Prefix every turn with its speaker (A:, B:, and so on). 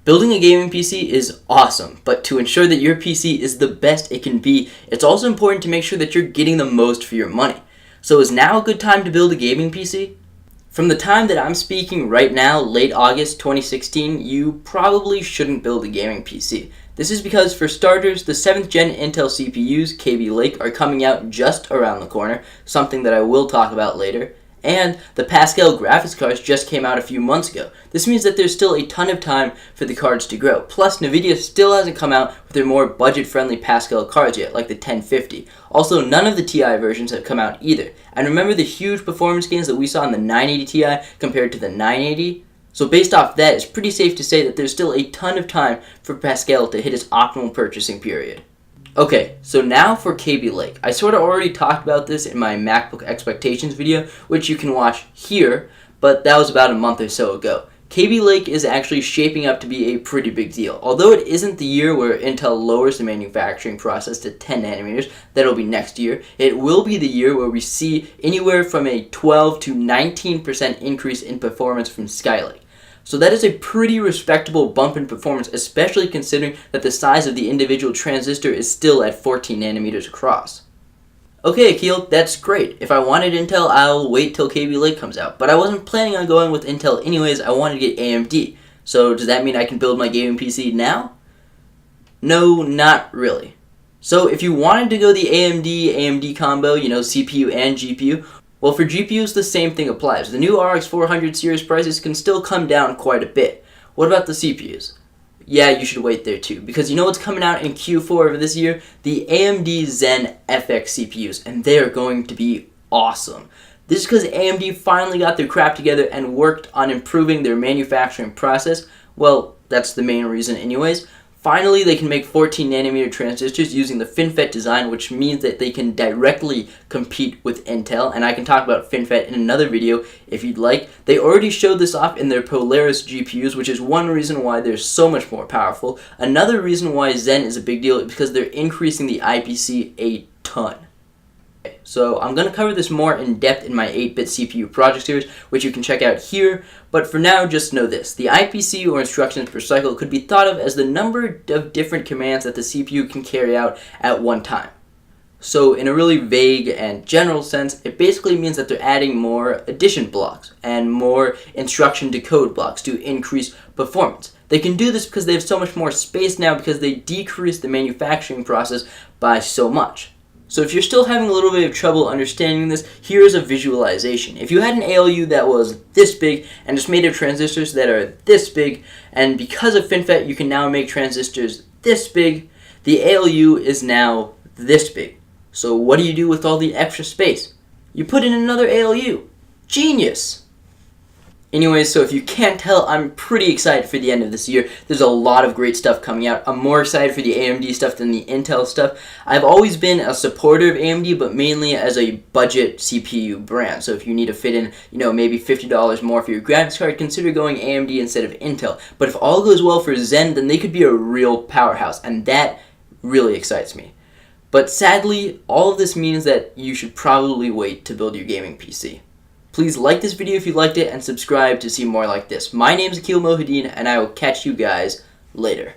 A: Building a gaming PC is awesome, but to ensure that your PC is the best it can be, it's also important to make sure that you're getting the most for your money. So is now a good time to build a gaming PC? From the time that I'm speaking right now, late August 2016, you probably shouldn't build a gaming PC. This is because, for starters, the 7th gen Intel CPUs, Kaby Lake, are coming out just around the corner, something that I will talk about later. And the Pascal graphics cards just came out a few months ago. This means that there's still a ton of time for the cards to grow. Plus, Nvidia still hasn't come out with their more budget-friendly Pascal cards yet, like the 1050. Also, none of the Ti versions have come out either. And remember the huge performance gains that we saw in the 980 Ti compared to the 980? So based off that, it's pretty safe to say that there's still a ton of time for Pascal to hit its optimal purchasing period. Okay, so now for Kaby Lake. I sort of already talked about this in my MacBook expectations video, which you can watch here, but that was about a month or so ago. Kaby Lake is actually shaping up to be a pretty big deal. Although it isn't the year where Intel lowers the manufacturing process to 10 nanometers, that'll be next year, it will be the year where we see anywhere from a 12 to 19% increase in performance from Skylake. So that is a pretty respectable bump in performance, especially considering that the size of the individual transistor is still at 14 nanometers across. Okay, Akil, that's great. If I wanted Intel, I'll wait till Kaby Lake comes out. But I wasn't planning on going with Intel anyways, I wanted to get AMD. So does that mean I can build my gaming PC now? No, not really. So if you wanted to go the AMD Combo, CPU and GPU, well, for GPUs, the same thing applies. The new RX 400 series prices can still come down quite a bit. What about the CPUs? Yeah, you should wait there too, because you know what's coming out in Q4 of this year? The AMD Zen FX CPUs, and they are going to be awesome. This is because AMD finally got their crap together and worked on improving their manufacturing process. Well, that's the main reason anyways. Finally, they can make 14 nanometer transistors using the FinFET design, which means that they can directly compete with Intel, and I can talk about FinFET in another video if you'd like. They already showed this off in their Polaris GPUs, which is one reason why they're so much more powerful. Another reason why Zen is a big deal is because they're increasing the IPC a ton. So I'm going to cover this more in depth in my 8-bit CPU project series, which you can check out here, but for now just know this. The IPC, or instructions per cycle, could be thought of as the number of different commands that the CPU can carry out at one time. So in a really vague and general sense, it basically means that they're adding more addition blocks and more instruction decode blocks to increase performance. They can do this because they have so much more space now because they decreased the manufacturing process by so much. So if you're still having a little bit of trouble understanding this, here's a visualization. If you had an ALU that was this big and just made of transistors that are this big, and because of FinFET you can now make transistors this big, the ALU is now this big. So what do you do with all the extra space? You put in another ALU. Genius! Anyways, so if you can't tell, I'm pretty excited for the end of this year. There's a lot of great stuff coming out. I'm more excited for the AMD stuff than the Intel stuff. I've always been a supporter of AMD, but mainly as a budget CPU brand. So if you need to fit in, maybe $50 more for your graphics card, consider going AMD instead of Intel. But if all goes well for Zen, then they could be a real powerhouse, and that really excites me. But sadly, all of this means that you should probably wait to build your gaming PC. Please like this video if you liked it and subscribe to see more like this. My name is Akil Mohideen, and I will catch you guys later.